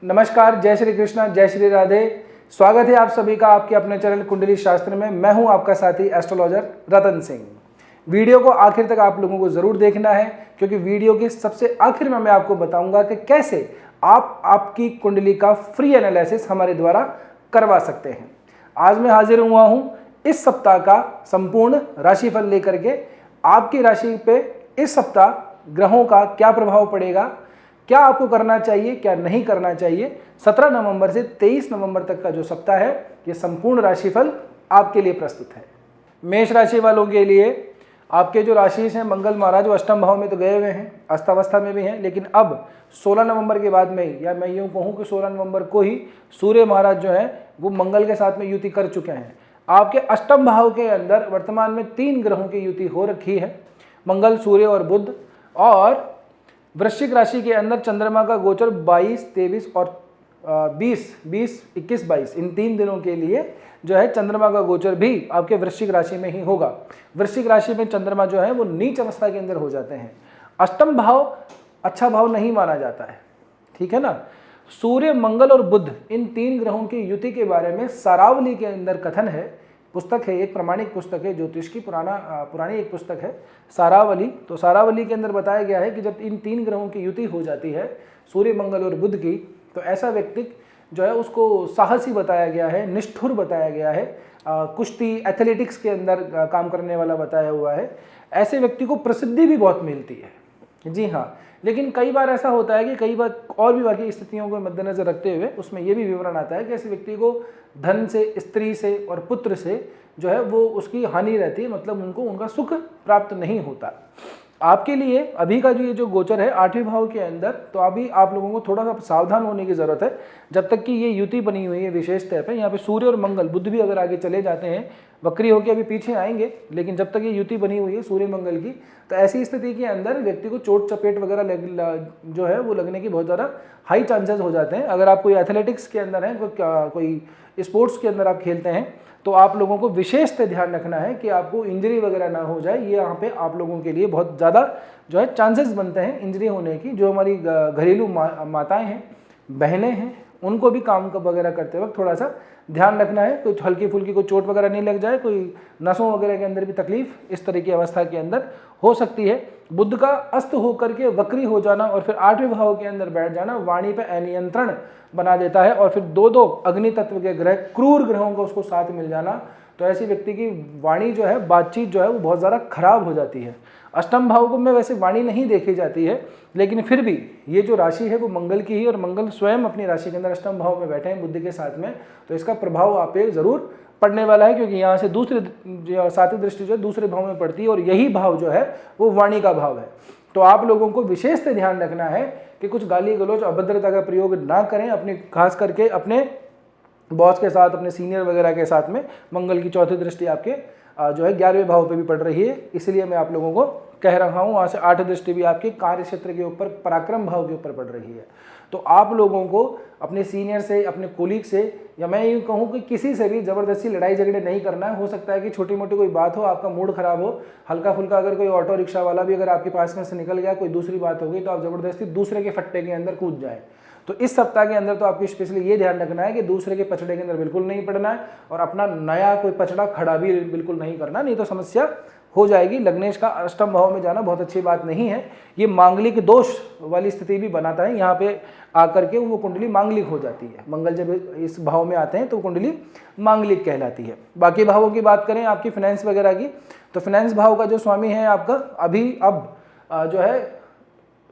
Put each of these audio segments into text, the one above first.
नमस्कार, जय श्री कृष्णा, जय श्री राधे। स्वागत है आप सभी का आपके अपने चैनल कुंडली शास्त्र में। मैं हूं आपका साथी एस्ट्रोलॉजर रतन सिंह। वीडियो को आखिर तक आप लोगों को जरूर देखना है, क्योंकि वीडियो के सबसे आखिर में मैं आपको बताऊंगा कि कैसे आप आपकी कुंडली का फ्री एनालिसिस हमारे द्वारा करवा सकते हैं। आज मैं हाजिर हुआ हूं इस सप्ताह का संपूर्ण राशिफल लेकर के। आपकी राशि पे इस सप्ताह ग्रहों का क्या प्रभाव पड़ेगा, क्या आपको करना चाहिए, क्या नहीं करना चाहिए। 17 नवंबर से 23 नवंबर तक का जो सप्ताह है, ये संपूर्ण राशिफल आपके लिए प्रस्तुत है। मेष राशि वालों के लिए आपके जो राशि हैं, मंगल महाराज वो अष्टम भाव में तो गए हुए हैं, अस्थावस्था में भी हैं, लेकिन अब 16 नवंबर के बाद में, या मैं यूँ कहूँ कि 16 नवंबर को ही सूर्य महाराज जो है वो मंगल के साथ में युति कर चुके हैं। आपके अष्टम भाव के अंदर वर्तमान में 3 ग्रहों की युति हो रखी है, मंगल, सूर्य और बुध। और वृश्चिक राशि के अंदर चंद्रमा का गोचर 22, 23 और 21, 22 इन 3 दिनों के लिए जो है चंद्रमा का गोचर भी आपके वृश्चिक राशि में ही होगा। वृश्चिक राशि में चंद्रमा जो है वो नीच अवस्था के अंदर हो जाते हैं। अष्टम भाव अच्छा भाव नहीं माना जाता है, ठीक है ना। सूर्य, मंगल और बुध इन 3 ग्रहों की युति के बारे में सारावली के अंदर कथन है। पुस्तक है, एक प्रमाणिक पुस्तक है, ज्योतिष की पुरानी एक पुस्तक है सारावली। तो सारावली के अंदर बताया गया है कि जब इन 3 ग्रहों की युति हो जाती है, सूर्य, मंगल और बुध की, तो ऐसा व्यक्ति जो है उसको साहसी बताया गया है, निष्ठुर बताया गया है, कुश्ती एथलेटिक्स के अंदर काम करने वाला बताया हुआ है। ऐसे व्यक्ति को प्रसिद्धि भी बहुत मिलती है, जी हाँ। लेकिन कई बार ऐसा होता है कि कई बार और भी बाकी स्थितियों को मद्देनजर रखते हुए उसमें यह भी विवरण आता है कि ऐसे व्यक्ति को धन से, स्त्री से और पुत्र से जो है वो उसकी हानि रहती है, मतलब उनको उनका सुख प्राप्त नहीं होता। आपके लिए अभी का जो ये जो गोचर है 8वें भाव के अंदर, तो अभी आप लोगों को थोड़ा सा सावधान होने की ज़रूरत है। जब तक कि ये युति बनी हुई है विशेष तौर पे, यहाँ पे सूर्य और मंगल, बुध भी अगर आगे चले जाते हैं, वक्री होकर अभी पीछे आएंगे, लेकिन जब तक ये युति बनी हुई है सूर्य मंगल की, तो ऐसी स्थिति के अंदर व्यक्ति को चोट चपेट वगैरह जो है वो लगने की बहुत ज़्यादा हाई चांसेस हो जाते हैं। अगर आप कोई एथलेटिक्स के अंदर हैं, कोई स्पोर्ट्स के अंदर आप खेलते हैं, तो आप लोगों को विशेष ध्यान रखना है कि आपको इंजरी वगैरह ना हो जाए। ये यहाँ पे आप लोगों के लिए बहुत ज़्यादा जो है चांसेस बनते हैं इंजरी होने की। जो हमारी घरेलू माताएं हैं, बहनें हैं, उनको भी काम वगैरह करते वक्त थोड़ा सा ध्यान रखना है, कुछ हल्की फुल्की कोई चोट वगैरह नहीं लग जाए, कोई नसों वगैरह के अंदर भी तकलीफ इस तरह की अवस्था के अंदर हो सकती है। बुध का अस्त होकर के वक्री हो जाना और फिर 8वें भाव के अंदर बैठ जाना वाणी पे अनियंत्रण बना देता है, और फिर 2 अग्नि तत्व के ग्रह, क्रूर ग्रहों का उसको साथ मिल जाना, तो ऐसी व्यक्ति की वाणी जो है, बातचीत जो है वो बहुत ज़्यादा खराब हो जाती है। अष्टम भाव को में वैसे वाणी नहीं देखी जाती है, लेकिन फिर भी ये जो राशि है वो मंगल की ही, और मंगल स्वयं अपनी राशि के अंदर अष्टम भाव में बैठे हैं बुध के साथ में, तो इसका प्रभाव आप पे जरूर पड़ने वाला है, क्योंकि यहाँ से दूसरी 7वीं दृष्टि जो है दूसरे भाव में पड़ती है, और यही भाव जो है वो वाणी का भाव है। तो आप लोगों को विशेष ध्यान रखना है कि कुछ गाली गलौज, अभद्रता का प्रयोग ना करें अपने, खास करके अपने बॉस के साथ, अपने सीनियर वगैरह के साथ में। मंगल की 4थी दृष्टि आपके जो है 11वें भाव पे भी पड़ रही है, इसलिए मैं आप लोगों को कह रहा हूँ। वहाँ से 8 दृष्टि भी आपके कार्य क्षेत्र के ऊपर, पराक्रम भाव के ऊपर पड़ रही है। तो आप लोगों को अपने सीनियर से, अपने कोलीग से, या मैं यूँ कहूँ कि किसी से भी ज़बरदस्ती लड़ाई झगड़े नहीं करना है। हो सकता है कि छोटी मोटी कोई बात हो, आपका मूड खराब हो, हल्का फुल्का अगर कोई ऑटो रिक्शा वाला भी अगर आपके पास में से निकल गया, कोई दूसरी बात हो गई, तो आप ज़बरदस्ती दूसरे के फट्टे के अंदर कूद जाए। तो इस सप्ताह के अंदर तो आपको स्पेशली ये ध्यान रखना है कि दूसरे के पचड़े के अंदर बिल्कुल नहीं पड़ना है, और अपना नया कोई पचड़ा खड़ा भी बिल्कुल नहीं करना, नहीं तो समस्या हो जाएगी। लग्नेश का अष्टम भाव में जाना बहुत अच्छी बात नहीं है, ये मांगलिक दोष वाली स्थिति भी बनाता है। यहाँ पे आकर के वो कुंडली मांगलिक हो जाती है। मंगल जब इस भाव में आते हैं तो कुंडली मांगलिक कहलाती है। बाकी भावों की बात करें आपकी फाइनेंस वगैरह की, तो फाइनेंस भाव का जो स्वामी है आपका अब जो है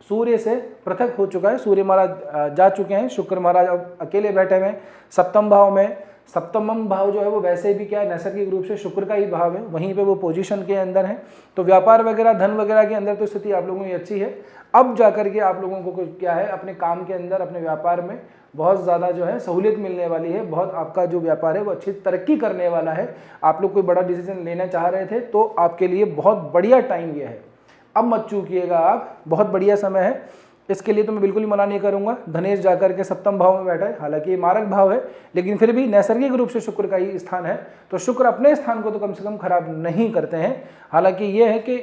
सूर्य से पृथक हो चुका है। सूर्य महाराज जा चुके हैं, शुक्र महाराज अब अकेले बैठे हुए हैं सप्तम भाव में। सप्तमम भाव जो है वो वैसे भी क्या है, नैसर्गिक रूप से शुक्र का ही भाव है, वहीं पे वो पोजीशन के अंदर है। तो व्यापार वगैरह, धन वगैरह के अंदर तो स्थिति आप लोगों की अच्छी है। अब जाकर के आप लोगों को क्या है, अपने काम के अंदर, अपने व्यापार में बहुत ज़्यादा जो है सहूलियत मिलने वाली है। बहुत आपका जो व्यापार है वो अच्छी तरक्की करने वाला है। आप लोग कोई बड़ा डिसीजन लेना चाह रहे थे तो आपके लिए बहुत बढ़िया टाइम ये है। अब मत चूकिएगा आप, बहुत बढ़िया समय है। इसके लिए तो मैं बिल्कुल ही मना नहीं करूंगा। धनेश जाकर के सप्तम भाव में बैठा है, हालांकि ये मारक भाव है, लेकिन फिर भी नैसर्गिक रूप से शुक्र का ही स्थान है, तो शुक्र अपने स्थान को तो कम से कम खराब नहीं करते हैं। हालांकि ये है कि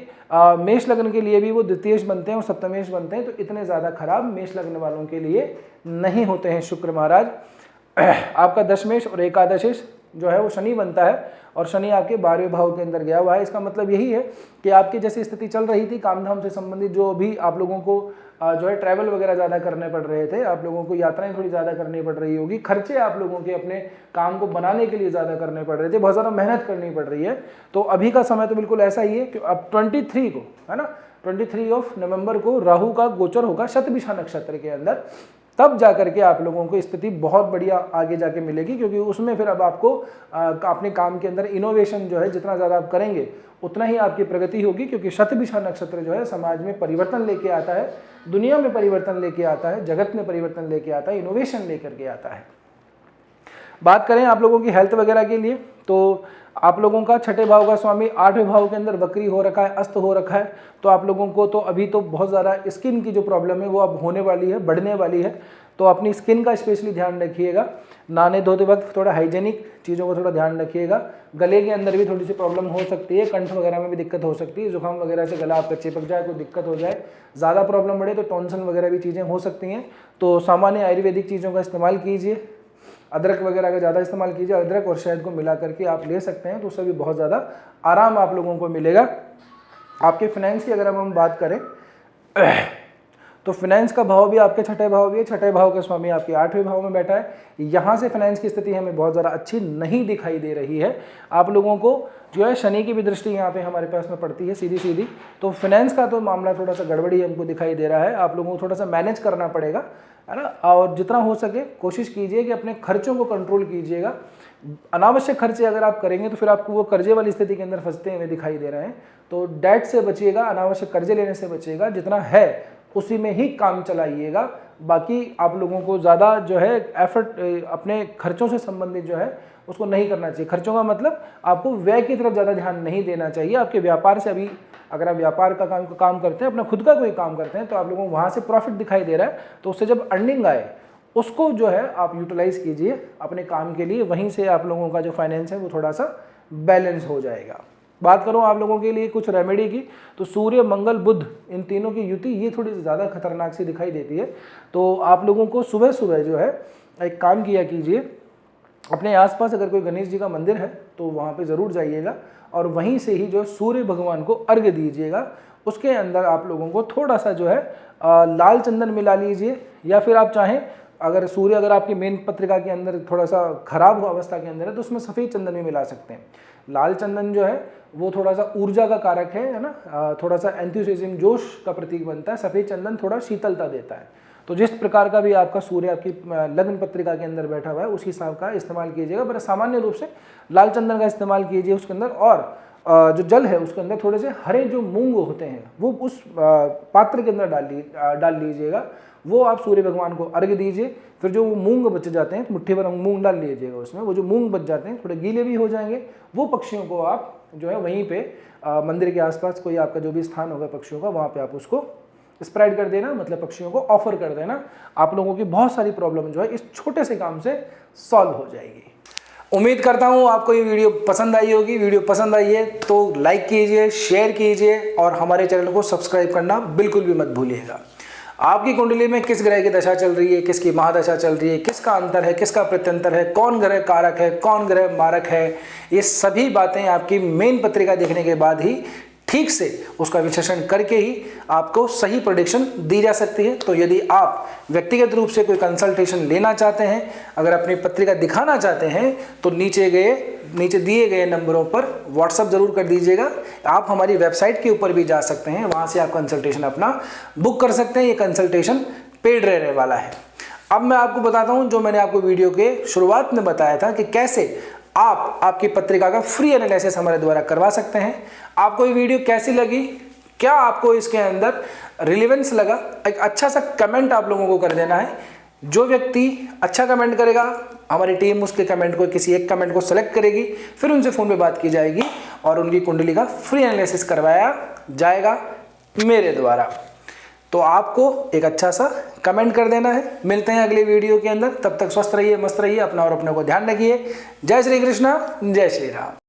मेष लग्न के लिए भी वो द्वितीयेश बनते हैं और सप्तमेश बनते हैं, तो इतने ज़्यादा खराब मेष लग्न वालों के लिए नहीं होते हैं शुक्र महाराज। आपका दशमेश और एकादशेश जो है वो शनि बनता है, और शनि आपके 12वें भाव के अंदर गया हुआ है। इसका मतलब यही है कि आपकी जैसी स्थिति चल रही थी काम धाम से संबंधित, जो भी आप लोगों को जो है ट्रैवल वगैरह ज़्यादा करने पड़ रहे थे, आप लोगों को यात्राएं थोड़ी ज़्यादा करनी पड़ रही होगी, खर्चे आप लोगों के अपने काम को बनाने के लिए ज़्यादा करने पड़ रहे थे, बहुत ज़्यादा मेहनत करनी पड़ रही है। तो अभी का समय तो बिल्कुल ऐसा ही है कि अब 23 को, है ना, 23 नवंबर को राहु का गोचर होगा शतभिषा नक्षत्र के अंदर, तब जाकर के आप लोगों को स्थिति बहुत बढ़िया आगे जाके मिलेगी, क्योंकि उसमें फिर अब आपको अपने काम के अंदर इनोवेशन जो है जितना ज़्यादा आप करेंगे उतना ही आपकी प्रगति होगी, क्योंकि शतभिषा नक्षत्र जो है समाज में परिवर्तन लेके आता है, दुनिया में परिवर्तन लेके आता है, जगत में परिवर्तन लेके आता है, इनोवेशन लेकर के आता है। बात करें आप लोगों की हेल्थ वगैरह के लिए, तो आप लोगों का छठे भाव का स्वामी 8वें भाव के अंदर वक्री हो रखा है, अस्त हो रखा है, तो आप लोगों को तो अभी तो बहुत ज़्यादा स्किन की जो प्रॉब्लम है वो अब होने वाली है, बढ़ने वाली है, तो अपनी स्किन का स्पेशली ध्यान रखिएगा। नहाने धोते वक्त थोड़ा हाइजेनिक चीज़ों को थोड़ा ध्यान रखिएगा। गले के अंदर भी थोड़ी सी प्रॉब्लम हो सकती है, कंठ वगैरह में भी दिक्कत हो सकती है, जुकाम वगैरह से गला आपका चिपक जाए, कोई दिक्कत हो जाए, ज़्यादा प्रॉब्लम बढ़े तो टॉन्सिल वगैरह भी चीज़ें हो सकती हैं। तो सामान्य आयुर्वेदिक चीज़ों का इस्तेमाल कीजिए, अदरक वगैरह का ज़्यादा इस्तेमाल कीजिए, अदरक और शहद को मिला करके आप ले सकते हैं, तो उससे भी बहुत ज़्यादा आराम आप लोगों को मिलेगा। आपके फाइनेंस की अगर हम बात करें तो फाइनेंस का भाव भी आपके छठे भाव भी है, छठे भाव का स्वामी आपके 8वें भाव में बैठा है। यहाँ से फाइनेंस की स्थिति हमें बहुत ज़्यादा अच्छी नहीं दिखाई दे रही है। आप लोगों को जो है शनि की भी दृष्टि यहाँ पे हमारे पास में पड़ती है सीधी सीधी, तो फाइनेंस का तो मामला थोड़ा सा गड़बड़ी हमको दिखाई दे रहा है। आप लोगों को थोड़ा सा मैनेज करना पड़ेगा, है ना, और जितना हो सके कोशिश कीजिए कि अपने खर्चों को कंट्रोल कीजिएगा। अनावश्यक खर्चे अगर आप करेंगे तो फिर आपको वो कर्जे वाली स्थिति के अंदर फंसते हुए दिखाई दे रहे हैं, तो डेट से बचिएगा, अनावश्यक कर्जे लेने से बचिएगा, जितना है उसी में ही काम चलाइएगा। बाकी आप लोगों को ज़्यादा जो है एफर्ट अपने खर्चों से संबंधित जो है उसको नहीं करना चाहिए। खर्चों का मतलब आपको व्यय की तरफ ज़्यादा ध्यान नहीं देना चाहिए। आपके व्यापार से अभी अगर आप व्यापार का काम करते हैं, अपना खुद का कोई काम करते हैं, तो आप लोगों को वहाँ से प्रॉफिट दिखाई दे रहा है, तो उससे जब अर्निंग आए उसको जो है आप यूटिलाइज कीजिए अपने काम के लिए, वहीं से आप लोगों का जो फाइनेंस है वो थोड़ा सा बैलेंस हो जाएगा। बात करूं आप लोगों के लिए कुछ रेमेडी की, तो सूर्य मंगल बुध इन तीनों की युति ये थोड़ी ज़्यादा खतरनाक सी दिखाई देती है। तो आप लोगों को सुबह सुबह जो है एक काम किया कीजिए, अपने आसपास अगर कोई गणेश जी का मंदिर है तो वहाँ पे ज़रूर जाइएगा और वहीं से ही जो सूर्य भगवान को अर्घ्य दीजिएगा। उसके अंदर आप लोगों को थोड़ा सा जो है लाल चंदन मिला लीजिए, या फिर आप चाहें अगर सूर्य अगर आपकी मेन पत्रिका के अंदर थोड़ा सा खराब अवस्था के अंदर है तो उसमें सफ़ेद चंदन भी मिला सकते हैं। लाल चंदन जो है वो थोड़ा सा ऊर्जा का कारक है ना, थोड़ा सा एंथुसियाज्म जोश का प्रतीक बनता है। सफ़ेद चंदन थोड़ा शीतलता देता है। तो जिस प्रकार का भी आपका सूर्य आपकी लग्न पत्रिका के अंदर बैठा हुआ है उस हिसाब का इस्तेमाल कीजिएगा, पर सामान्य रूप से लाल चंदन का इस्तेमाल कीजिए उसके अंदर। और जो जल है उसके अंदर थोड़े से हरे जो मूंग होते हैं वो उस पात्र के अंदर डाल लीजिएगा, वो आप सूर्य भगवान को अर्घ्य दीजिए। फिर जो वो मूंग बच जाते हैं, मुट्ठी भर मूंग डाल लीजिएगा उसमें, वो जो मूंग बच जाते हैं थोड़े गीले भी हो जाएंगे, वो पक्षियों को आप जो है वहीं पे मंदिर के आसपास कोई आपका जो भी स्थान होगा पक्षियों का, वहाँ पे आप उसको स्प्रेड कर देना, मतलब पक्षियों को ऑफर कर देना। आप लोगों की बहुत सारी प्रॉब्लम जो है इस छोटे से काम से सॉल्व हो जाएगी। उम्मीद करता हूँ आपको ये वीडियो पसंद आई होगी। वीडियो पसंद आई है तो लाइक कीजिए, शेयर कीजिए और हमारे चैनल को सब्सक्राइब करना बिल्कुल भी मत भूलिएगा। आपकी कुंडली में किस ग्रह की दशा चल रही है, किसकी महादशा चल रही है, किसका अंतर है, किसका प्रत्यंतर है, कौन ग्रह कारक है, कौन ग्रह मारक है, ये सभी बातें आपकी मेन पत्रिका देखने के बाद ही ठीक से उसका विश्लेषण करके ही आपको सही प्रेडिक्शन दी जा सकती है। तो यदि आप व्यक्तिगत रूप से कोई कंसल्टेशन लेना चाहते हैं, अगर अपनी पत्रिका दिखाना चाहते हैं, तो नीचे दिए गए नंबरों पर व्हाट्सअप जरूर कर दीजिएगा। आप हमारी वेबसाइट के ऊपर भी जा सकते हैं, वहाँ से आप कंसल्टेशन अपना बुक कर सकते हैं। ये कंसल्टेशन पेड रहने वाला है। अब मैं आपको बताता हूँ जो मैंने आपको वीडियो के शुरुआत में बताया था कि कैसे आप आपकी पत्रिका का फ्री एनालिसिस हमारे द्वारा करवा सकते हैं। आपको ये वीडियो कैसी लगी, क्या आपको इसके अंदर रिलेवेंस लगा, एक अच्छा सा कमेंट आप लोगों को कर देना है। जो व्यक्ति अच्छा कमेंट करेगा, हमारी टीम उसके कमेंट को, किसी एक कमेंट को सेलेक्ट करेगी, फिर उनसे फ़ोन पे बात की जाएगी और उनकी कुंडली का फ्री एनालिसिस करवाया जाएगा मेरे द्वारा। तो आपको एक अच्छा सा कमेंट कर देना है। मिलते हैं अगले वीडियो के अंदर, तब तक स्वस्थ रहिए, मस्त रहिए, अपना और अपने को ध्यान रखिए। जय श्री कृष्णा, जय श्री राम।